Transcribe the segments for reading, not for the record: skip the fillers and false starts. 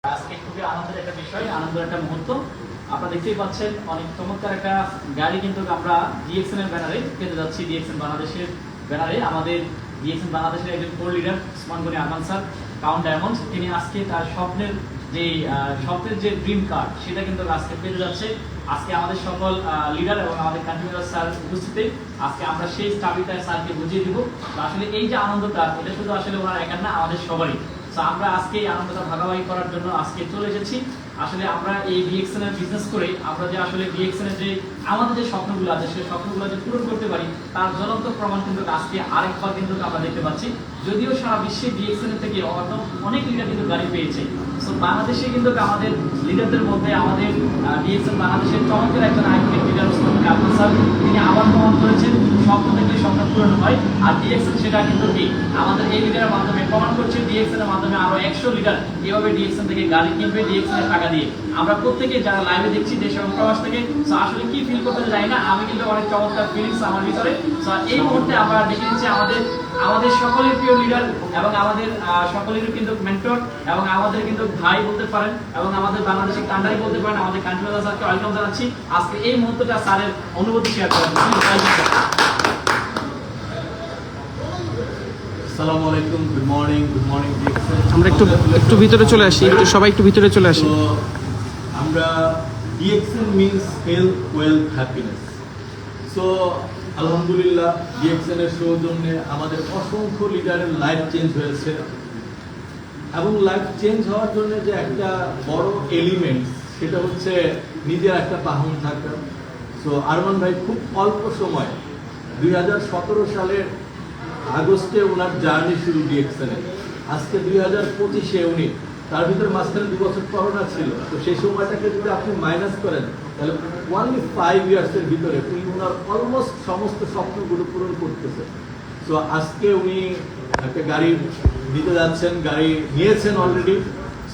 আজকে খুবই আনন্দের একটা বিষয়, আনন্দের একটা মুহূর্ত। আপনারা দেখতেই পাচ্ছেন অনেক চমৎকার একটা গাড়ি কিন্তু আমরা ডিএক্সএন এর ব্যানারে পেতে যাচ্ছি। ডিএক্সএন বাংলাদেশের ব্যানারে আমাদের ডিএক্সএন বাংলাদেশের একজন core leader Osman Gani Arman sir, count diamond, তিনি আজকে তার স্বপ্নের যে ড্রিম কার সেটা কিন্তু আজকে পেতে যাচ্ছে। আজকে আমাদের সকল লিডার এবং আমাদের কান্ট্রি ম্যানেজার স্যার উপস্থিতি, আজকে আমরা সেই চাবিটা স্যারকে বুঝিয়ে দিব। আসলে এই যে আনন্দটা, এটা শুধু আসলে ওনার একার না, আমাদের সবারই। আমরা আজকে এই আনন্দটা ভাগাভাগি করার জন্য আজকে চলে এসেছি। আসলে আমরা এই ডিএক্সএন এর বিজনেস করে আমরা যে আসলে ডিএক্সএন এর যে আমাদের যে স্বপ্নগুলো আছে সেই স্বপ্নগুলো যে পূরণ করতে পারি তার জ্বলন্ত প্রমাণ কিন্তু আজকে আরেকবার কিন্তু আমরা দেখতে পাচ্ছি। যদিও সারা বিশ্বে ডিএক্সএন থেকে অনেক লিডার কিন্তু গাড়ি পেয়েছে, সো বাংলাদেশে কিন্তু আমাদের লিডারদের মধ্যে আমাদের ডিএক্সএন বাংলাদেশের চমৎকার একজন iconic leader Osman Gani Arman sir, তিনি আবার প্রমাণ করেছেন স্বপ্ন থেকে স্বপ্ন পূরণ হয়। আর ডিএক্সএন সেটা কিন্তু ঠিক আমাদের এই লিডারের মাধ্যমে প্রমাণ করছে। ডিএক্সএন এর মাধ্যমে আরো 100 লিডার এভাবে ডিএক্সএন থেকে গাড়ি কিনবে ডিএক্সএন এর টাকা দিয়ে। আমরা প্রত্যেকে যারা লাইভে দেখছি দেশ এবং প্রবাস থেকে, সো আসলে কি ফিল করতে যাই না, আমি কিন্তু অনেক চমৎকার ফিলিংস আমার ভিতরে। সো এই মুহূর্তে আমরা দেখে নিচ্ছি আমাদের সকলের প্রিয় লিডার এবং আমাদের সকলেরই কিন্তু মেন্টর এবং আমাদের কিন্তু ভাই বলতে পারেন এবং আমাদের বাংলাদেশের কান্ডারি বলতে পারেন, আমাদের কান্ট্রি ম্যানেজার স্যারকে ওয়েলকাম জানাচ্ছি আজকে এই মুহূর্তটা স্যারের অনুভূতি শেয়ার করার জন্য। আসসালামু আলাইকুম, গুড মর্নিং আমরা একটু ভিতরে চলে আসি, সবাই একটু ভিতরে চলে আসি। আমরা DXN means health wealth happiness. So আলহামদুলিল্লাহ ডিএক্সএন এর সৌজন্যে আমাদের অসংখ্য লিডারের লাইফ চেঞ্জ হয়েছে এবং লাইফ চেঞ্জ হওয়ার জন্য যে একটা বড় এলিমেন্ট সেটা হচ্ছে নিজের একটা বাহন থাকা। সো আরমান ভাই খুব অল্প সময় 2017 সালের আগস্টে ওনার জার্নি শুরু ডিএক্সএন এর। আজকে 2025-এ উনি, তার ভিতরে মাঝখানে 2 বছর করোনা ছিল, তো সেই সময়টাকে যদি আপনি মাইনাস করেন তাহলে অনলি 5 ইয়ার্সের ভিতরে উনি ওনার অলমোস্ট সমস্ত স্বপ্নগুলো পূরণ করতেছে। তো আজকে উনি একটা গাড়ি নিতে যাচ্ছেন, গাড়ি নিয়েছেন অলরেডি,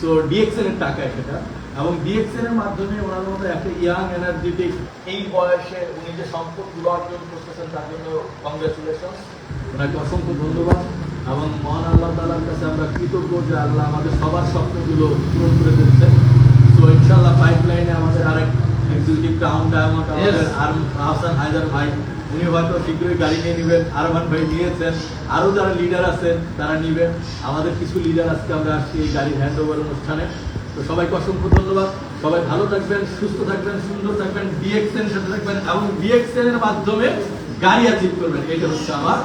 সো ডিএক্সএন এর টাকায় সেটা, এবং ডিএক্সএন এর মাধ্যমে ওনার মতো একটা ইয়াং এনার্জেটিক এই বয়সে উনি যে সম্পদগুলো অর্জন করতেছেন তার জন্য কংগ্রেচুলেশন, ওনাকে অসংখ্য ধন্যবাদ। এবং মহান আল্লাহ তাআলার কাছে আমরা কৃতজ্ঞ যে আল্লাহ আমাদের সবার স্বপ্নগুলো পূরণ করে দিচ্ছেন। তো ইনশাআল্লাহ পাইপলাইনে আমাদের আরেক এক্সিকিউটিভ কাউন্ট ডায়মন্ড, আমাদের আহসান হায়দার ভাই, উনি হয়তো শীঘ্রই গাড়ি নিয়ে নেবেন। আরমান ভাই নিয়েছেন, আরো যারা লিডার আছেন তারা নিবেন। আমাদের কিছু লিডার আজকে আমরা আসছি এই গাড়ির হ্যান্ড ওভার অনুষ্ঠানে। তো সবাইকে অসংখ্য ধন্যবাদ। সবাই ভালো থাকবেন, সুস্থ থাকবেন, সুন্দর থাকবেন, ডিএক্সএন সাথে থাকবেন এবং ডিএক্সএন এর মাধ্যমে গাড়ি অ্যাচিভ করবেন, এটা হচ্ছে আমার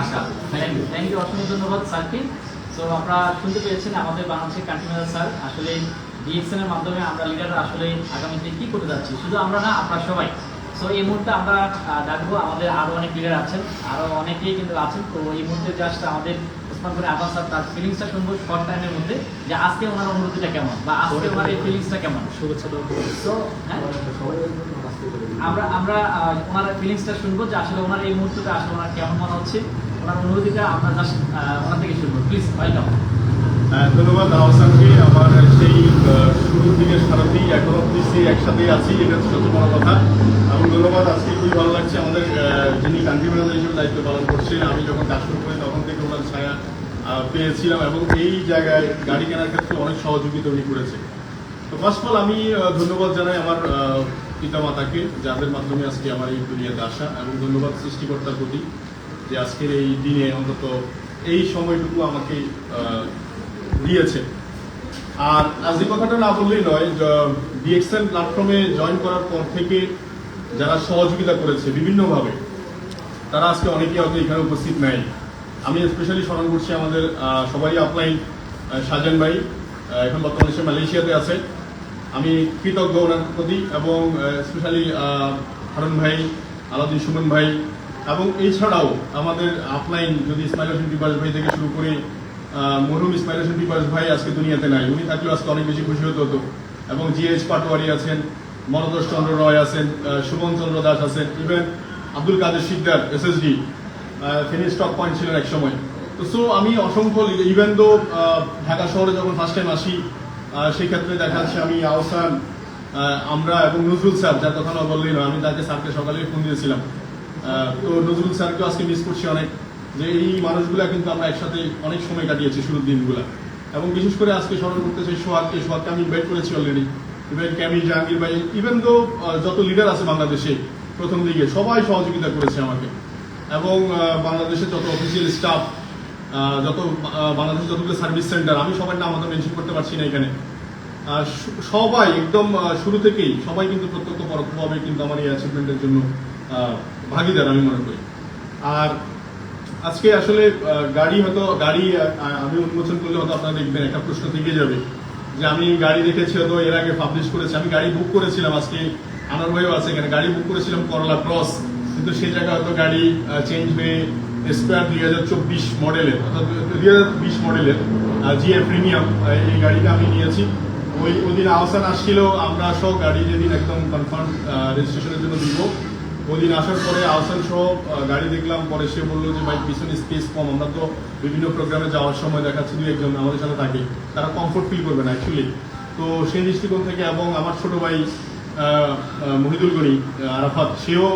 আশা। থ্যাংক ইউ, অসংখ্য ধন্যবাদ স্যারকে। সো আপনারা শুনতে পেয়েছেন আমাদের বাংলাদেশের কান্ট্রি ম্যানেজার স্যার, আসলে ডিএক্সএন এর মাধ্যমে আমরা লিডাররা আসলে আগামীতে কি করতে যাচ্ছি, শুধু আমরা না, আপনারা সবাই। সো এই মুহূর্তে আমরা ডাকবো, আমাদের আরো অনেক লিডার আছেন, আরো অনেকেই কিন্তু আছেন। তো এই মুহূর্তে জাস্ট আমাদের ওসমান গনি আরমান স্যার তার ফিলিংসটা শুনবো শর্ট টাইমের মধ্যে, যে আজকে ওনার অনুভূতিটা কেমন বা আজকে ওনার এই ফিলিংসটা কেমন। সো আমরা ওনার ফিলিংসটা শুনবো যে আসলে ওনার এই মুহূর্তটা আসলে ওনার কেমন মনে হচ্ছে, ওনার অনুভূতিটা আমরা জাস্ট ওনার থেকে শুনবো। Please welcome. ধন্যবাদ আহসানকে। আমার সেই শুরুর দিকে সারাতেই এখন অব্দি সেই একসাথেই আছি, এটা হচ্ছে সত্যি বড় কথা। এবং ধন্যবাদ, আজকে খুবই ভালো লাগছে। আমাদের যিনি কান্ট্রি ম্যানেজার হিসেবে দায়িত্ব পালন করছেন, আমি যখন কাজ শুরু করি তখন থেকে ওনার ছায়া পেয়েছিলাম এবং এই জায়গায় গাড়ি কেনার ক্ষেত্রে অনেক সহযোগিতা উনি করেছে। তো ফার্স্ট অফ অল আমি ধন্যবাদ জানাই আমার পিতামাতাকে, যাদের মাধ্যমে আজকে আমার এই দুনিয়াতে আসা, এবং ধন্যবাদ সৃষ্টিকর্তার প্রতি যে আজকের এই দিনে অন্তত এই সময়টুকু আমাকে দিয়েছে। আর আজ এই কথাটা না বললেই নয়, ডিএক্সএন প্ল্যাটফর্মে জয়েন করার পর থেকে যারা সহযোগিতা করেছে বিভিন্নভাবে, তারা আজকে অনেকেই হয়তো এখানে উপস্থিত নাই। আমি স্পেশালি স্মরণ করছি আমাদের সবারই আপলাইন সাজান ভাই, এখন বর্তমানে সে মালয়েশিয়াতে আছে। আমি কৃতজ্ঞ ওনার প্রতি, এবং স্পেশালি হারুন ভাই, আলাউদ্দিন সুমন ভাই, এবং এছাড়াও আমাদের আপলাইন যদি ইসমাইল হোসেন পিপাস ভাই থেকে শুরু করে মরহুম ইসমাইল হোসেন পিপাস ভাই আজকে দুনিয়াতে নাই, উনি থাকলেও আজকে অনেক বেশি খুশি হতো। এবং জিএইচ পাটোয়ারি আছেন, মনোদোষ চন্দ্র রয় আছেন, সুমন চন্দ্র দাস আছেন, ইভেন আব্দুল কাদের শিকদার এসএসডি, তিনি স্টক পয়েন্ট ছিলেন এক সময়। তো সো আমি অসংখ্য, ইভেন দো ঢাকা শহরে যখন ফার্স্ট টাইম আসি সেই ক্ষেত্রে দেখা যাচ্ছে আমি আহসান, আমরা এবং নজরুল স্যার, যার কথা না বললেই নয়, আমি তাকে স্যারকে সকালে ফোন দিয়েছিলাম। তো নজরুল স্যারকেও আজকে মিস করছি অনেক, যে এই মানুষগুলা কিন্তু আমরা একসাথে অনেক সময় কাটিয়েছি শুরুর দিনগুলা। এবং বিশেষ করে আজকে স্মরণ করতে চাই সোহাগকে আমি ইনভাইট করেছি অলরেডি, ইভেন ক্যামিল, জাহাঙ্গীর ভাই, ইভেন তো যত লিডার আছে বাংলাদেশে প্রথম দিকে সবাই সহযোগিতা করেছে আমাকে, এবং বাংলাদেশের যত অফিসিয়াল স্টাফ, বাংলাদেশের যতগুলো সার্ভিস সেন্টার, আমি সবার নাম হয়তো মেনশন করতে পারছি না এখানে, সবাই একদম শুরু থেকেই সবাই কিন্তু প্রত্যক্ষ পরোক্ষভাবে কিন্তু আমার এই অ্যাচিভমেন্টের জন্য ভাগিদার আমি মনে করি। আর আজকে আসলে গাড়ি আমি উন্মোচন করলে হয়তো আপনারা দেখবেন একটা প্রশ্ন থেকে যাবে যে আমি গাড়ি দেখেছি হয়তো এর আগে পাবলিশ করেছি, আমি গাড়ি বুক করেছিলাম, আজকে আনার ভাইও আছে এখানে, গাড়ি বুক করেছিলাম করলা ক্রস, কিন্তু সেই জায়গায় হয়তো গাড়ি চেঞ্জ হয়ে স্কোয়ার 2024 মডেলের অর্থাৎ 2020 মডেলের জিএ প্রিমিয়াম এই গাড়িটা আমি নিয়েছি। ওই দিন আহসান আসছিল, আমরা সহ গাড়ি যেদিন একদম কনফার্ম রেজিস্ট্রেশনের জন্য দিব, ওই দিন আসার পরে আহসান সহ গাড়ি দেখলাম, পরে সে বললো যে ভাই পিছনে স্পেস কম, আমরা তো বিভিন্ন প্রোগ্রামে যাওয়ার সময় দেখাচ্ছি দুই একজন আমাদের সাথে থাকে, তারা কমফোর্ট ফিল করবে না অ্যাকচুয়ালি। তো সেই দৃষ্টিকোণ থেকে, এবং আমার ছোট ভাই মহিদুল গনি আরাফাত, সেও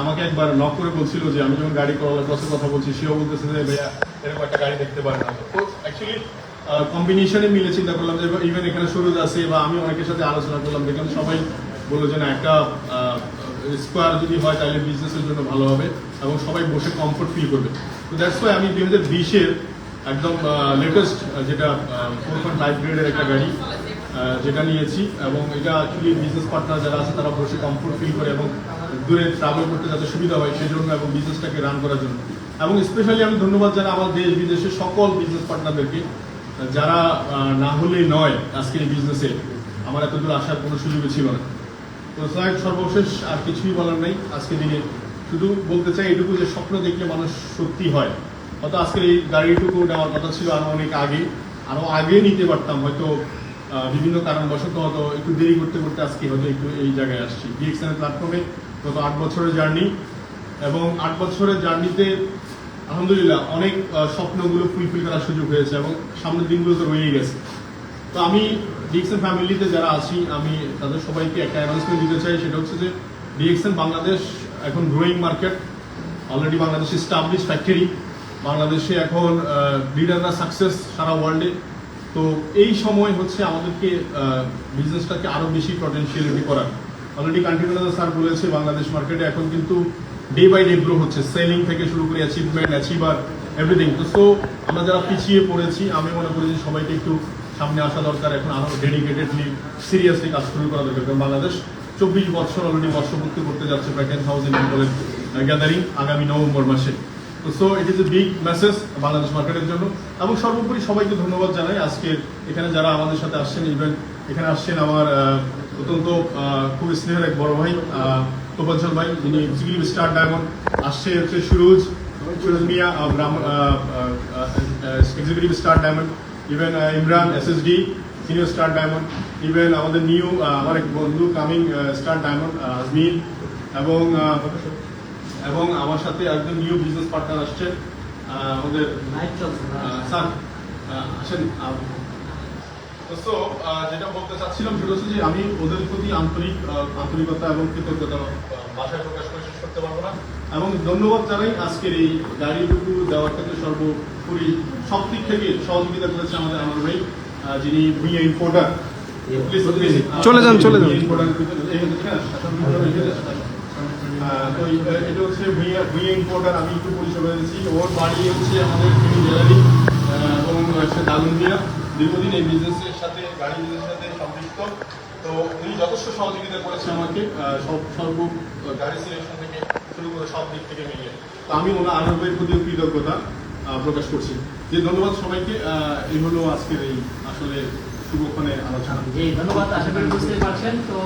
আমাকে একবার নক করে বলছিল যে আমি যখন গাড়ি করলা ক্রসের কথা বলছি, সেও বলতেছে যে ভাইয়া এরকম একটা গাড়ি দেখতে পারেন না। তো অ্যাকচুয়ালি কম্বিনেশনে মিলে চিন্তা করলাম যে ইভেন এখানে সুরজ আছে, বা আমি অনেকের সাথে আলোচনা করলাম, দেখলাম সবাই বললো যে না একটা স্কোয়ার যদি হয় তাহলে বিজনেসের জন্য ভালো হবে এবং সবাই বসে কমফোর্ট ফিল করবে। তো দ্যাটস ওয়াই আমি 2020-এর একদম লেটেস্ট যেটা 4.5 গ্রেডের একটা গাড়ি যেটা নিয়েছি, এবং এটা অ্যাকচুয়ালি বিজনেস পার্টনার যারা আছে তারা বসে কমফোর্ট ফিল করে এবং দূরে ট্রাভেল করতে যাতে সুবিধা হয় সেই জন্য, এবং বিজনেসটাকে রান করার জন্য। এবং স্পেশালি আমি ধন্যবাদ জানাই আমার দেশ বিদেশের সকল বিজনেস পার্টনারদেরকে, যারা না হলেই নয় আজকে এই বিজনেসে আমার এত দূর আসার কোনো সুযোগই ছিল না। তো স্যার সর্বশেষ আর কিছুই বলার নেই আজকে দিনে, শুধু বলতে চাই এটুকু যে স্বপ্ন দেখলে মানুষ সত্যি হয়। হয়তো আজকের এই গাড়িটুকু নেওয়ার কথা ছিল আরো আগে নিতে পারতাম, হয়তো বিভিন্ন কারণবশত হয়তো একটু দেরি করতে করতে আজকে হয়তো একটু এই জায়গায় আসছি। ডিএক্সএন এর প্ল্যাটফর্মে গত 8 বছরের জার্নি, এবং 8 বছরের জার্নিতে আলহামদুলিল্লাহ অনেক স্বপ্নগুলো ফুলফিল করার সুযোগ হয়েছে, এবং সামনের দিনগুলো তো রয়েই গেছে। তো আমি ডিএক্সএন ফ্যামিলিতে যারা আছি, আমি তাদের সবাইকে একটা অ্যানাউন্সমেন্ট দিতে চাই, সেটা হচ্ছে যে ডিএক্সএন বাংলাদেশ এখন গ্রোয়িং মার্কেট, অলরেডি বাংলাদেশে এস্টাবলিশ ফ্যাক্টরি, বাংলাদেশে এখন লিডাররা সাকসেস সারা ওয়ার্ল্ডে। তো এই সময় হচ্ছে আমাদেরকে বিজনেসটাকে আরও বেশি পটেনশিয়ালিটি করার। অলরেডি কান্ট্রি ম্যানেজার স্যার বলেছে বাংলাদেশ মার্কেটে এখন কিন্তু ডে বাই ডে গ্রো হচ্ছে, সেলিং থেকে শুরু করে অ্যাচিভার এভরিথিং। তো সো আমরা যারা পিছিয়ে পড়েছি, আমি মনে করি যে সবাইকে একটু সামনে আসা দরকার, এখন আরও ডেডিকেটেডলি সিরিয়াসলি কাজ শুরু করা দরকার। কারণ বাংলাদেশ 24 বছর অলরেডি বর্ষপূর্তি করতে যাচ্ছে, প্রায় 10,000 পিপলের গ্যাদারিং আগামী নভেম্বর মাসে। তো so it is a big message Bangladesh মার্কেটের জন্য। এবং সর্বোপরি সবাইকে ধন্যবাদ জানাই আজকে এখানে যারা আমাদের সাথে আসছেন, ইভেন এখানে আসছেন আমার অত্যন্ত খুব স্নেহের এক বড় ভাই তোফাজ্জল ভাই, যিনি এক্সিকিউটিভ স্টার ডায়মন্ড, আসছে হচ্ছে Suraj Miya executive star diamond, even Imran SSD senior star diamond, even আমাদের নিউ আমার এক বন্ধু কামিং স্টার ডায়মন্ড আজমির, এবং আমার সাথে একজন নিউ বিজনেস পার্টনার আসছেন আমাদের স্যার আসেন। তো যেটা বলতে চাচ্ছিলাম সেটা হচ্ছে যে আমি ওদের প্রতি আন্তরিকতা এবং কৃতজ্ঞতা ভাষায় প্রকাশ করে শেষ করতে পারবো না, এবং ধন্যবাদ জানাই আজকের এই গাড়িটুকু দেওয়ার ক্ষেত্রে সর্বোপরি সব দিক থেকে সহযোগিতা করেছে আমাদের আমার ভাই, যিনি ভুইয়া ইম্পোর্টার। চলে যান তো এটা হচ্ছে ভুইয়া ইম্পোর্টার, আমি একটু পরিচয় দিয়েছি। ওর বাড়ি হচ্ছে আমাদের জেলারি এবং হচ্ছে দাগনদিয়া, দীর্ঘদিন এই বিজনেসের সাথে গাড়ি বিজনেসের সাথে সম্পৃক্ত। তো তিনি যথেষ্ট সহযোগিতা করেছেন আমাকে সর্ব গাড়ি সিলেকশন থেকে শুরু করে সব দিক থেকে মিলিয়ে। তো আমি ওনার আনন্দের প্রতি কৃতজ্ঞতা প্রকাশ করছি। যে ধন্যবাদ সবাইকে। এই হলো আজকের এই আসলে শুভক্ষণের আলোচনা। জি ধন্যবাদ, আশা করি বুঝতে পারছেন। তো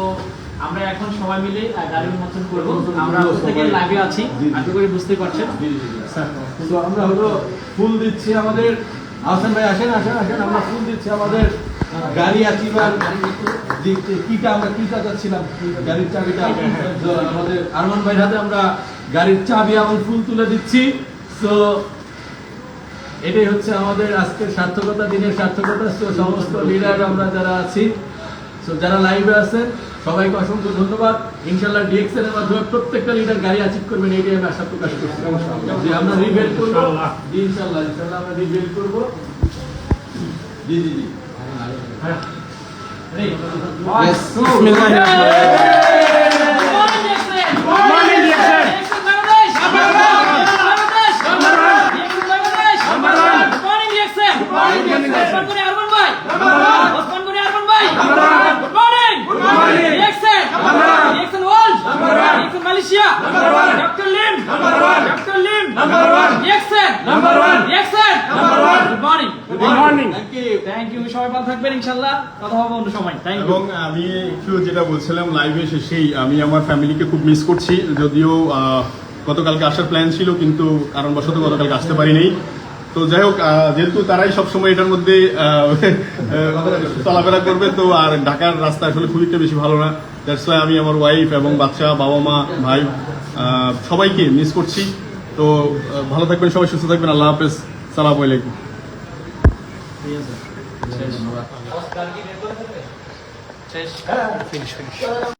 আমরা এখন সবাই মিলে গাড়ি উন্মোচন করবো, আমরা প্রত্যেকে লাইভে আছি, আশা করি বুঝতে পারছেন। তো আমরা হলো ফুল দিচ্ছি আমাদের আহসান ভাই, আসেন আসেন আসেন, আমরা ফুল দিচ্ছি আমাদের গাড়ি অ্যাচিভার কিটা, আমরা কিটা যাচ্ছিলাম গাড়ির চাবিটা আমাদের আরমান ভাইয়ের হাতে আমরা গাড়ির চাবি এবং ফুল তুলে দিচ্ছি। তো এটাই হচ্ছে আমাদের আজকের সার্থকতা, দিনের সার্থকতা। তো সমস্ত লিডার আমরা যারা আছি, তো যারা লাইভে আছেন সবাইকে অসংখ্য ধন্যবাদ। ইনশাল্লাহ ডিএক্সএন এর মাধ্যমে প্রত্যেকটা লিডার গাড়ি অ্যাচিভ করবেন, এটাই আমি আশা প্রকাশ করছি। যে আমরা রিভেল করবো, ইনশাল্লাহ আমরা রিভেল করবো। জি জি জি Ready? Yes. 1, 2, Bismillahir Rahmanir Rahim. Good morning, DXN! DXN Bangladesh! Bangladesh! Bangladesh! Good morning, DXN! Osman Goni Arman bhai! Osman Goni Arman bhai! Good morning! DXN! DXN World! DXN Malaysia! Dr. Lim! Dr. Lim! DXN! DXN! Good morning! Thank you thank you, সবাই ভালো থাকবেন ইনশাআল্লাহ, কথা হবে অন্য সময়। Thank you. এবং আমি একটু যেটা বলছিলাম লাইভে শেষেই, আমি আমার ফ্যামিলিকে খুব মিস করছি। যদিও গতকালকে আসার প্ল্যান ছিল, কিন্তু কারণবশত গতকালকে আসতে পারিনি। তো যাই হোক, যেহেতু তারাই সবসময় এটার মধ্যে চলাফেরা করবে, তো আর ঢাকার রাস্তা আসলে খুব একটা বেশি ভালো না। দ্যাটস ওয়াই আমি আমার ওয়াইফ এবং বাচ্চা, বাবা মা, ভাই সবাইকে মিস করছি। তো ভালো থাকবেন সবাই, সুস্থ থাকবেন। আল্লাহ হাফেজ, সালামু আলাইকুম। শেষ।